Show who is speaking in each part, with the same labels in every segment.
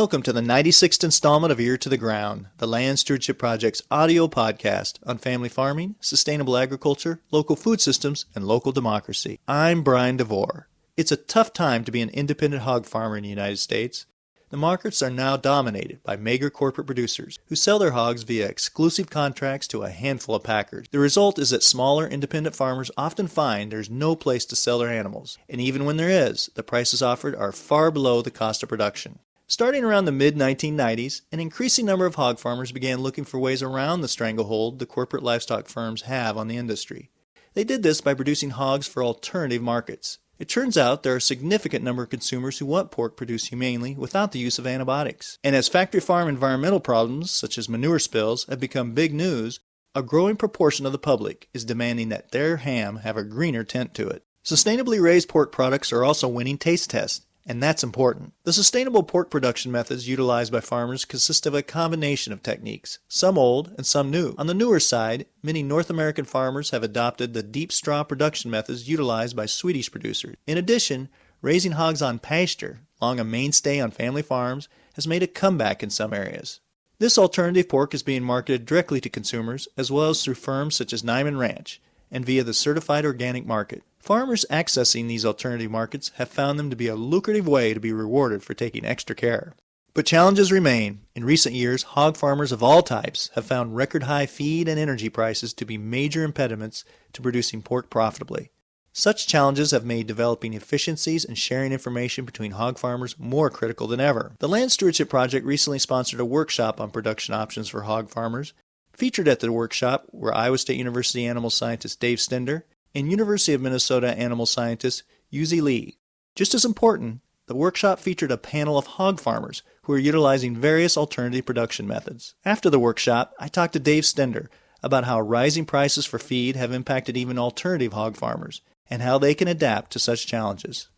Speaker 1: Welcome to the 96th installment of Ear to the Ground, the Land Stewardship Project's audio podcast on family farming, sustainable agriculture, local food systems, and local democracy. I'm Brian DeVore. It's a tough time to be an independent hog farmer in the United States. The markets are now dominated by mega corporate producers who sell their hogs via exclusive contracts to a handful of packers. The result is that smaller independent farmers often find there's no place to sell their animals, and even when there is, the prices offered are far below the cost of production. Starting around the mid-1990s, an increasing number of hog farmers began looking for ways around the stranglehold the corporate livestock firms have on the industry. They did this by producing hogs for alternative markets. It turns out there are a significant number of consumers who want pork produced humanely without the use of antibiotics. And as factory farm environmental problems, such as manure spills, have become big news, a growing proportion of the public is demanding that their ham have a greener tint to it. Sustainably raised pork products are also winning taste tests, and that's important. The sustainable pork production methods utilized by farmers consist of a combination of techniques, some old and some new. On the newer side, many North American farmers have adopted the deep straw production methods utilized by Swedish producers. In addition, raising hogs on pasture, long a mainstay on family farms, has made a comeback in some areas. This alternative pork is being marketed directly to consumers, as well as through firms such as Niman Ranch, and via the certified organic market. Farmers accessing these alternative markets have found them to be a lucrative way to be rewarded for taking extra care. But challenges remain. In recent years, hog farmers of all types have found record-high feed and energy prices to be major impediments to producing pork profitably. Such challenges have made developing efficiencies and sharing information between hog farmers more critical than ever. The Land Stewardship Project recently sponsored a workshop on production options for hog farmers. Featured at the workshop were Iowa State University animal scientist Dave Stender and University of Minnesota animal scientist Yuzi Lee. Just as important, the workshop featured a panel of hog farmers who are utilizing various alternative production methods. After the workshop, I talked to Dave Stender about how rising prices for feed have impacted even alternative hog farmers and how they can adapt to such challenges.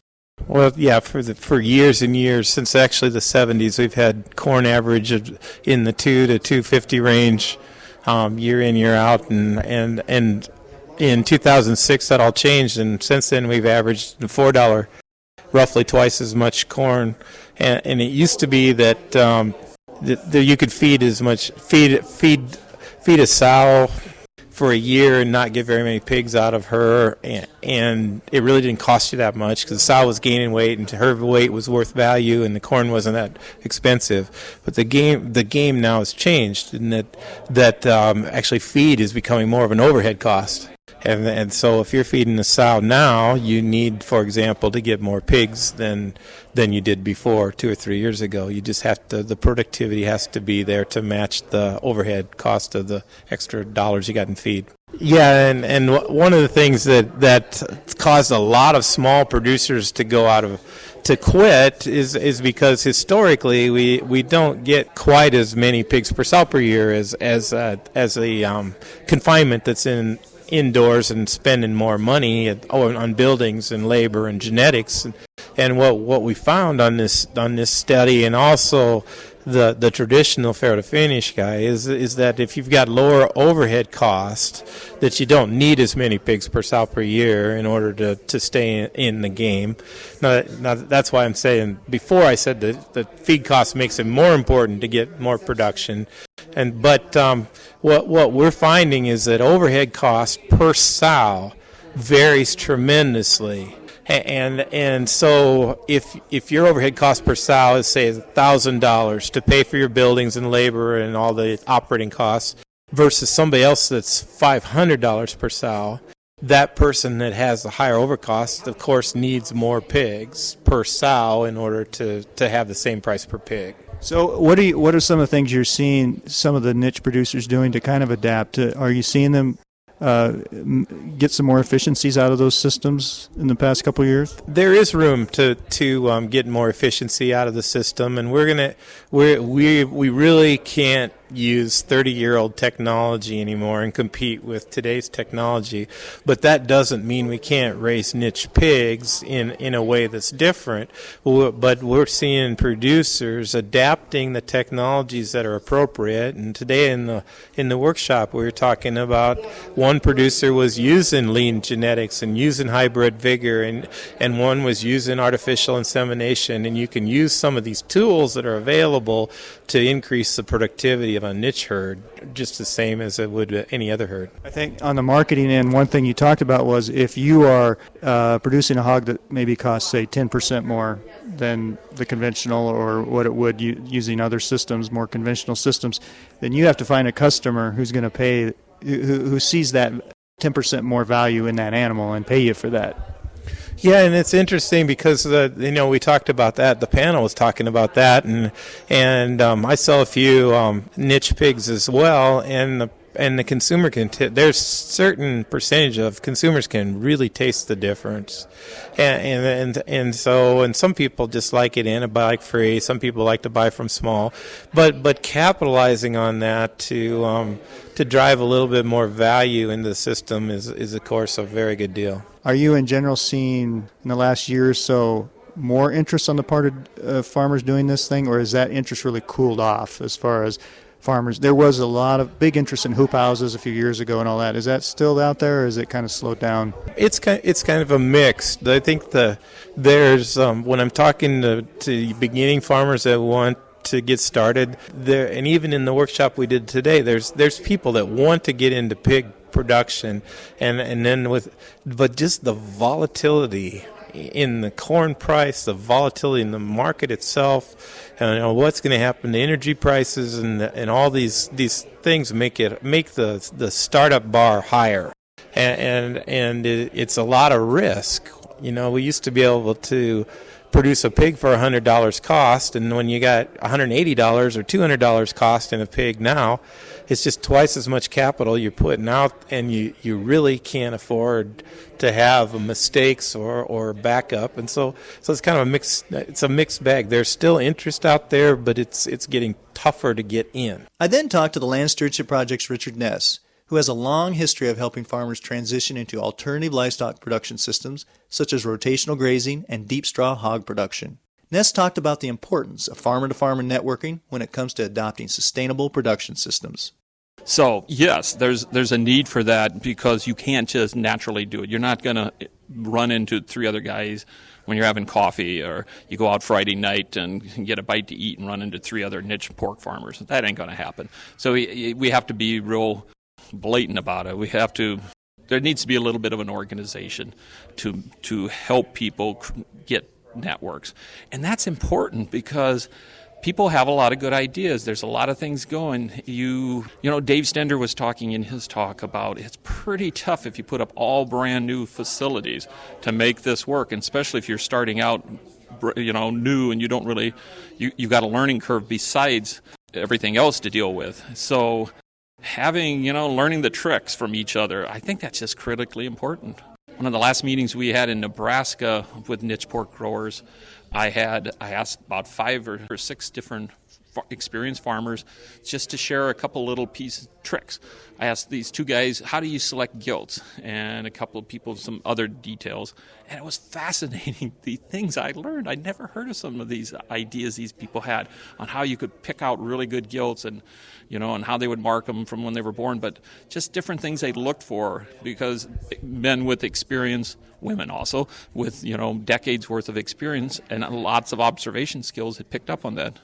Speaker 2: Well, yeah, for years and years, since actually the 70s, we've had corn average in the 2 to 250 range year in, year out, and in 2006 that all changed, and since then we've averaged $4, roughly twice as much corn, and it used to be that you could feed a sow for a year and not get very many pigs out of her, and it really didn't cost you that much because the sow was gaining weight and her weight was worth value and the corn wasn't that expensive. But the game now has changed in that actually feed is becoming more of an overhead cost. And so if you're feeding a sow now, you need, for example, to get more pigs than you did before 2 or 3 years ago. You just have to, the productivity has to be there to match the overhead cost of the extra dollars you got in feed. Yeah, and one of the things that caused a lot of small producers to quit is because historically we don't get quite as many pigs per sow per year as a confinement that's indoors and spending more money on buildings and labor and genetics. And what we found on this study, and also the traditional fair to finish guy, is that if you've got lower overhead cost, that you don't need as many pigs per sow per year in order to stay in the game. Now that's why I'm saying before I said that the feed cost makes it more important to get more production. But what we're finding is that overhead cost per sow varies tremendously. And so if your overhead cost per sow is, say, $1,000 to pay for your buildings and labor and all the operating costs versus somebody else that's $500 per sow, that person that has the higher overcost, of course, needs more pigs per sow in order to have the same price per pig.
Speaker 1: So what are some of the things you're seeing some of the niche producers doing to kind of adapt? Are you seeing them get some more efficiencies out of those systems in the past couple of years?
Speaker 2: There is room to get more efficiency out of the system, and we really can't use 30-year-old technology anymore and compete with today's technology. But that doesn't mean we can't raise niche pigs in a way that's different. But we're seeing producers adapting the technologies that are appropriate. And today in the workshop, we were talking about one producer was using lean genetics and using hybrid vigor, and one was using artificial insemination. And you can use some of these tools that are available to increase the productivity of a niche herd just the same as it would any other herd.
Speaker 1: I think on the marketing end, one thing you talked about was if you are producing a hog that maybe costs, say, 10% more than the conventional or what it would using other systems, more conventional systems, then you have to find a customer who's going to pay, who sees that 10% more value in that animal and pay you for that.
Speaker 2: Yeah, and it's interesting because we talked about that. The panel was talking about that, and I sell a few niche pigs as well, and the consumer can. There's certain percentage of consumers can really taste the difference, and some people just like it antibiotic free. Some people like to buy from small, but capitalizing on that to drive a little bit more value into the system is of course a very good deal.
Speaker 1: Are you in general seeing in the last year or so more interest on the part of farmers doing this thing, or has that interest really cooled off as far as farmers? There was a lot of big interest in hoop houses a few years ago and all that. Is that still out there, or is it kind of slowed down?
Speaker 2: It's kind of a mix. I think there's when I'm talking to beginning farmers that want to get started there, and even in the workshop we did today, there's people that want to get into pig production, and then but just the volatility in the corn price, the volatility in the market itself, and what's going to happen to energy prices, and all these things make the startup bar higher, and it's a lot of risk. We used to be able to produce a pig for $100 cost, and when you got $180 or $200 cost in a pig now, it's just twice as much capital you're putting out, and you really can't afford to have mistakes or backup, and so it's kind of a mixed bag. There's still interest out there, but it's getting tougher to get in.
Speaker 1: I then talked to the Land Stewardship Project's Richard Ness, who has a long history of helping farmers transition into alternative livestock production systems such as rotational grazing and deep straw hog production. Ness talked about the importance of farmer-to-farmer networking when it comes to adopting sustainable production systems.
Speaker 3: So, yes, there's a need for that because you can't just naturally do it. You're not going to run into three other guys when you're having coffee, or you go out Friday night and get a bite to eat and run into three other niche pork farmers. That ain't going to happen. So we have to be real blatant about it. There needs to be a little bit of an organization to help people get networks. And that's important because people have a lot of good ideas. There's a lot of things going. You know, Dave Stender was talking in his talk about it's pretty tough if you put up all brand new facilities to make this work, and especially if you're starting out, new, and you don't really, you've got a learning curve besides everything else to deal with. So having, learning the tricks from each other, I think that's just critically important. One of the last meetings we had in Nebraska with niche pork growers, I asked about 5 or 6 different experienced farmers just to share a couple little tricks. I asked these 2 guys, how do you select gilts? And a couple of people some other details. And it was fascinating, the things I learned. I'd never heard of some of these ideas these people had on how you could pick out really good gilts and, and how they would mark them from when they were born. But just different things they looked for, because men with experience, women also, with, decades worth of experience and lots of observation skills had picked up on that.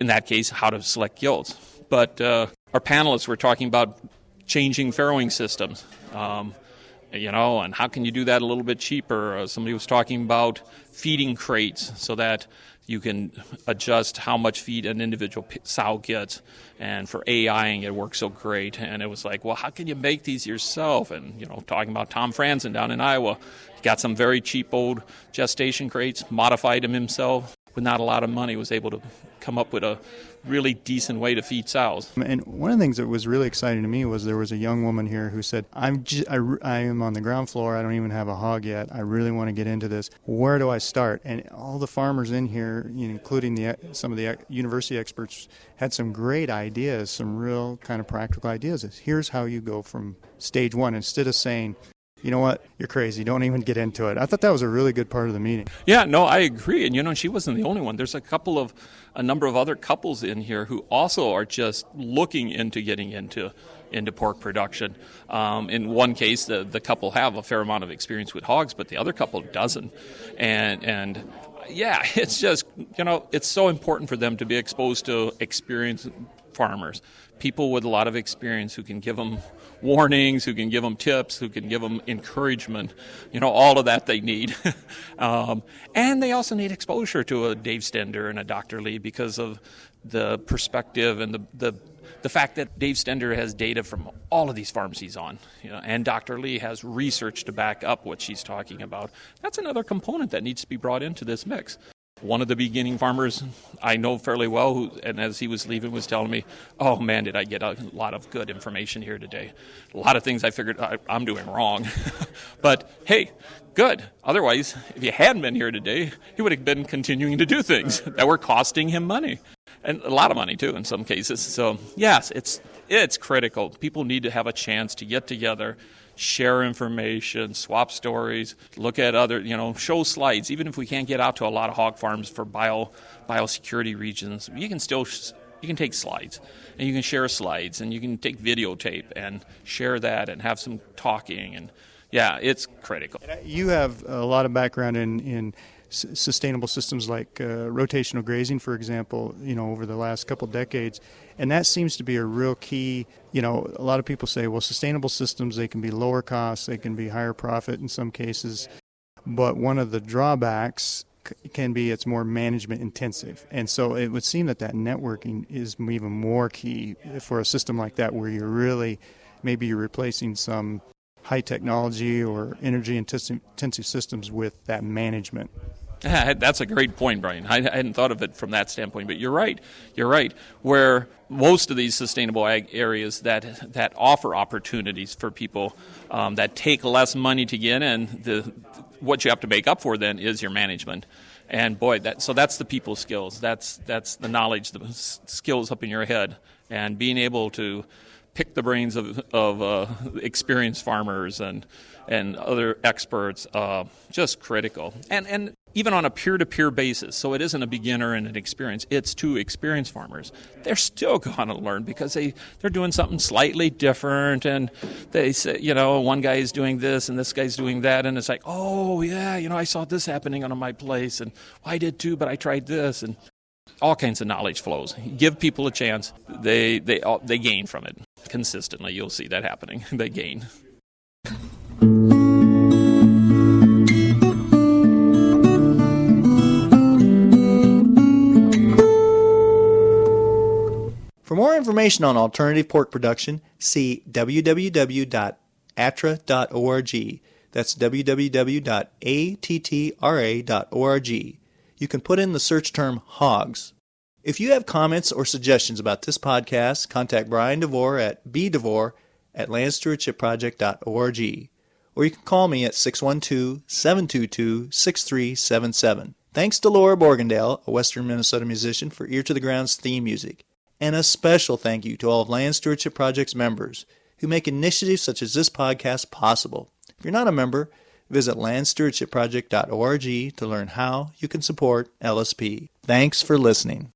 Speaker 3: In that case, how to select gilts. But our panelists were talking about changing farrowing systems, and how can you do that a little bit cheaper? Somebody was talking about feeding crates so that you can adjust how much feed an individual sow gets. And for AIing, it works so great. And it was like, well, how can you make these yourself? And, talking about Tom Franzen down in Iowa, he got some very cheap old gestation crates, modified them himself. With not a lot of money, was able to come up with a really decent way to feed sows.
Speaker 1: And one of the things that was really exciting to me was there was a young woman here who said, I am on the ground floor. I don't even have a hog yet. I really want to get into this. Where do I start? And all the farmers in here, including some of the university experts, had some great ideas, some real kind of practical ideas. Here's how you go from stage one, instead of saying, you know what, you're crazy, don't even get into it. I thought that was a really good part of the meeting.
Speaker 3: Yeah, no, I agree. And, she wasn't the only one. There's a number of other couples in here who also are just looking into getting into pork production. In one case, the couple have a fair amount of experience with hogs, but the other couple doesn't. And yeah, it's just, it's so important for them to be exposed to experienced farmers, people with a lot of experience who can give them warnings, who can give them tips, who can give them encouragement, all of that they need. And they also need exposure to a Dave Stender and a Dr. Lee because of the perspective and the fact that Dave Stender has data from all of these farms he's on, and Dr. Lee has research to back up what she's talking about. That's another component that needs to be brought into this mix. One of the beginning farmers I know fairly well, and as he was leaving, was telling me, oh man, did I get a lot of good information here today. A lot of things I figured I'm doing wrong. But hey, good. Otherwise, if you hadn't been here today, he would have been continuing to do things that were costing him money. And a lot of money, too, in some cases. So, yes, it's critical. People need to have a chance to get together, share information, swap stories, look at other, show slides. Even if we can't get out to a lot of hog farms for biosecurity regions, you can take slides, and you can share slides, and you can take videotape and share that and have some talking. And, yeah, it's critical.
Speaker 1: You have a lot of background in sustainable systems like rotational grazing, for example, over the last couple decades. And that seems to be a real key. A lot of people say, well, sustainable systems, they can be lower cost, they can be higher profit in some cases. But one of the drawbacks can be it's more management intensive. And so it would seem that networking is even more key for a system like that, where maybe you're replacing some high technology or energy intensive systems with that management.
Speaker 3: That's a great point, Brian. I hadn't thought of it from that standpoint, but you're right. Where most of these sustainable ag areas that offer opportunities for people that take less money to get in, what you have to make up for then is your management. And boy, so that's the people skills. That's the knowledge, the skills up in your head, and being able to pick the brains of experienced farmers and other experts, just critical. And even on a peer-to-peer basis, so it isn't a beginner and an experience, it's two experienced farmers. They're still going to learn because they're doing something slightly different, and they say, one guy is doing this and this guy's doing that, and it's like, oh yeah, I saw this happening on my place, and I did too, but I tried this, and all kinds of knowledge flows. Give people a chance, they gain from it consistently. You'll see that happening. They gain.
Speaker 1: For more information on alternative pork production, see www.attra.org. That's www.attra.org. You can put in the search term hogs. If you have comments or suggestions about this podcast, contact Brian DeVore at bdevore@landstewardshipproject.org. Or you can call me at 612-722-6377. Thanks to Laura Borgendale, a Western Minnesota musician, for Ear to the Ground's theme music. And a special thank you to all of Land Stewardship Project's members who make initiatives such as this podcast possible. If you're not a member, visit landstewardshipproject.org to learn how you can support LSP. Thanks for listening.